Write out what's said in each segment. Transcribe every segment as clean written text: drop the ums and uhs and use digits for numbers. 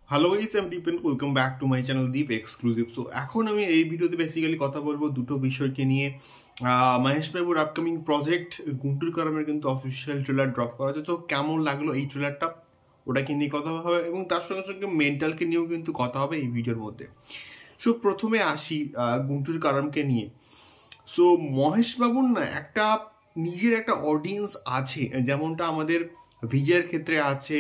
Hello guys, আমি Dipen. Welcome back to my channel Deep exclusive. So এখন আমি এই ভিডিওতে বেসিক্যালি কথা বলবো দুটো বিষয়কে নিয়ে। মহেশ বাবুর আপকামিং প্রজেক্ট গুন্টুর কারামের কিন্তু অফিসিয়াল ট্রেলার ড্রপ করা হয়েছে। তো কেমন লাগলো এই ট্রেলারটা, ওটাকে নিয়ে কথা হবে এবং তার সঙ্গে সঙ্গে মেন্টালকে নিয়েও কিন্তু কথা হবে এই ভিডিওর মধ্যে। সো প্রথমে আসি গুন্টুর কারামকে নিয়ে। সো মহেশ বাবুর না একটা নিজের একটা অডিয়েন্স আছে, যেমনটা আমাদের বিজয়ের ক্ষেত্রে আছে,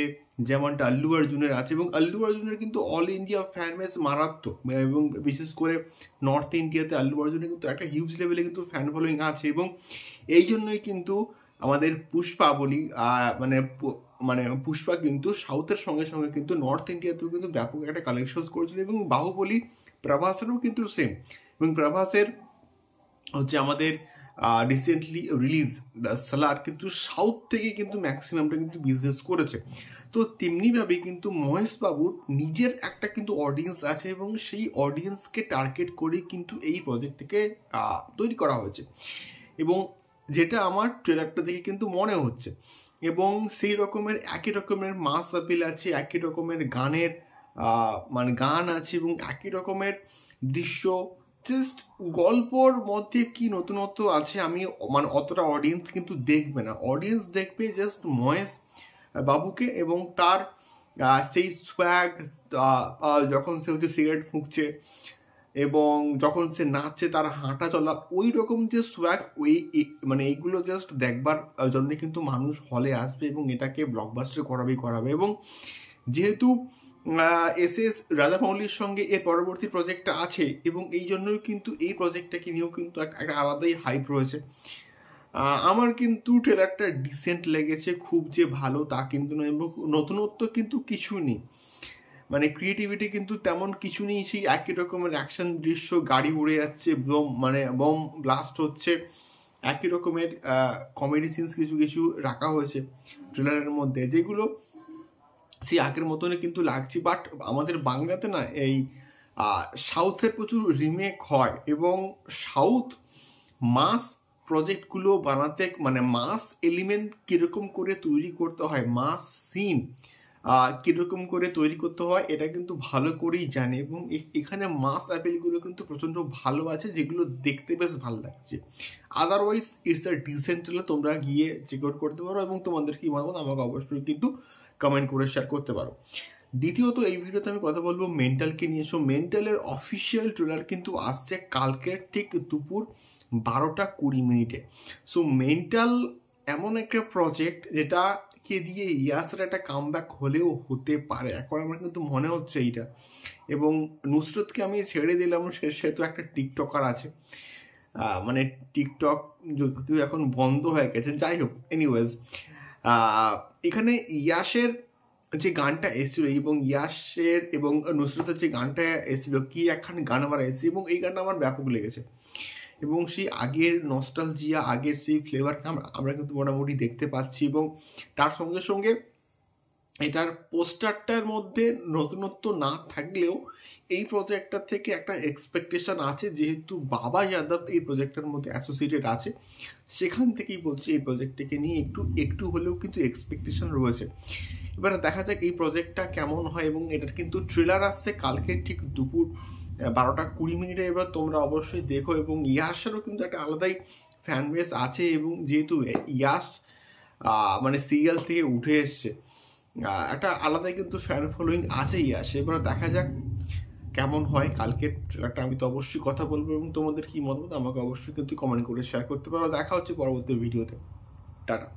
যেমনটা আল্লু অর্জুনের আছে। এবং আল্লু অর্জুনের কিন্তু অল ইন্ডিয়া ফ্যান বেস মারাত্মক, এবং বিশেষ করে নর্থ ইন্ডিয়াতে আল্লু অর্জুনের কিন্তু একটা হিউজ লেভেলে কিন্তু ফ্যান ফলোয়িং আছে। এবং এই জন্যই কিন্তু আমাদের পুষ্পা বলি মানে পুষ্পা কিন্তু সাউথের সঙ্গে সঙ্গে কিন্তু নর্থ ইন্ডিয়াতেও কিন্তু ব্যাপক একটা কালেকশন করেছিল। এবং বাহুবলী প্রভাসেরও কিন্তু সেম। এবং প্রভাসের হচ্ছে আমাদের রিসেন্টলি রিলিজ দ্য সালার কিন্তু সাউথ থেকে কিন্তু ম্যাক্সিমামটা কিন্তু বিজনেস করেছে। তো তেমনিভাবে কিন্তু মহেশ বাবুর নিজের একটা কিন্তু অডিয়েন্স আছে এবং সেই অডিয়েন্সকে টার্গেট করে কিন্তু এই প্রজেক্টটিকে তৈরি করা হয়েছে। এবং যেটা আমার ট্রেলারটা দেখে কিন্তু মনে হচ্ছে, এবং সেই রকমের একই রকমের মাস আপিল আছে, একই রকমের গানের গান আছে এবং একই রকমের দৃশ্য। জাস্ট গল্পর মধ্যে কি নতুনত্ব আছে আমি অতটা অডিয়েন্স কিন্তু দেখবে না। অডিয়েন্স দেখবে জাস্ট মহেশ বাবুকে এবং তার সেই সোয়াগ, যখন সে হচ্ছে সিগারেট ফুঁকছে এবং যখন সে নাচছে, তার হাঁটা চলা, ওই রকম যে সোয়াগ, ওই এইগুলো জাস্ট দেখবার জন্য কিন্তু মানুষ হলে আসবে এবং এটাকে ব্লকবাস্টার করাবে। এবং যেহেতু এস রাজামৌলির সঙ্গে এর পরবর্তী প্রজেক্টটা আছে এবং এই জন্যই কিন্তু এই প্রজেক্টটাকে নিয়েও কিন্তু একটা আলাদাই হাইপ রয়েছে। আমার কিন্তু ট্রেলারটা ডিসেন্ট লেগেছে, খুব যে ভালো তা কিন্তু নয়, এবং নতুনত্ব কিন্তু কিছু নেই, ক্রিয়েটিভিটি কিন্তু তেমন কিছু নেই। সেই একই রকমের অ্যাকশন দৃশ্য, গাড়ি উড়ে যাচ্ছে, বম ব্লাস্ট হচ্ছে, একই রকমের কমেডি সিনস কিছু কিছু রাখা হয়েছে ট্রেলারের মধ্যে, যেগুলো সেই আগের মতনই কিন্তু লাগছে। বাট আমাদের বাংলাতে না এই সাউথের প্রচুর রিমেক হয় এবং সাউথ মাস প্রজেক্টগুলো বানাতে মাস এলিমেন্ট কিরকম করে তৈরি করতে হয়, মাস সিন কিরকম করে তৈরি করতে হয়, এটা কিন্তু ভালো করেই জানে। এবং এখানে মাস অ্যাপেলগুলো কিন্তু প্রচন্ড ভালো আছে, যেগুলো দেখতে বেশ ভালো লাগছে। Otherwise it's a decent trailer, তোমরা গিয়ে চেক আউট করতে পারো এবং তোমাদের কি মতামত আমাকে অবশ্যই কিন্তু কমেন্ট করে শেয়ার করতে পারো। দ্বিতীয়ত এই ভিডিওতে আমি কথা বলবো মেন্টালকে নিয়ে। সো মেন্টালের অফিসিয়াল ট্রেলার কিন্তু আসছে কালকে ঠিক দুপুর 12:20। সো মেন্টাল এমন একটা প্রজেক্ট যেটাকে দিয়ে ইয়াসের একটা কামব্যাক হলেও হতে পারে, এখন আমার কিন্তু মনে হচ্ছে এইটা। এবং নুসরতকে আমি ছেড়ে দিলাম, সে তো একটা টিকটকার আছে, টিকটক যদিও এখন বন্ধ হয়ে গেছে, যাই হোক। এনিওয়েজ, এখানে ইয়াসের যে গানটা এসেছিল এবং ইয়াসের এবং নুসরতের যে গানটা এসেছিল, কি একখানে গান আমার এসেছে এবং এই গানটা আমার ব্যাপক লেগেছে। এবং সেই আগের নস্টালজিয়া, আগের সেই ফ্লেভারকে আমরা কিন্তু মোটামুটি দেখতে পাচ্ছি। এবং তার সঙ্গে সঙ্গে এটার পোস্টারটার মধ্যে নতুনত্ব না থাকলেও এই প্রজেক্টটার থেকে একটা এক্সপেকটেশন আছে, যেহেতু বাবা যাদব এই প্রজেক্টের মধ্যে অ্যাসোসিয়েটেড আছে, সেখান থেকেই বলছি এই প্রজেক্টটাকে নিয়ে একটু হলেও কিন্তু এক্সপেকটেশন রয়েছে। এবারে দেখা যাক এই প্রজেক্টটা কেমন হয়। এবং এটার কিন্তু ট্রেলার আসছে কালকে ঠিক দুপুর 12:20। এবার তোমরা অবশ্যই দেখো। এবং ইয়াসেরও কিন্তু একটা আলাদাই ফ্যান বেস আছে, এবং যেহেতু ইয়াস সিরিয়াল থেকে উঠে এসছে, একটা আলাদাই কিন্তু ফ্যান ফলোয়িং আছে ইয়াস। এবার দেখা যাক কেমন হয় কালকের ট্রেলারটা। আমি তো অবশ্যই কথা বলবো এবং তোমাদের কি মতামত আমাকে অবশ্যই কিন্তু কমেন্ট করে শেয়ার করতে পারো। দেখা হচ্ছে পরবর্তী ভিডিওতে। টাটা।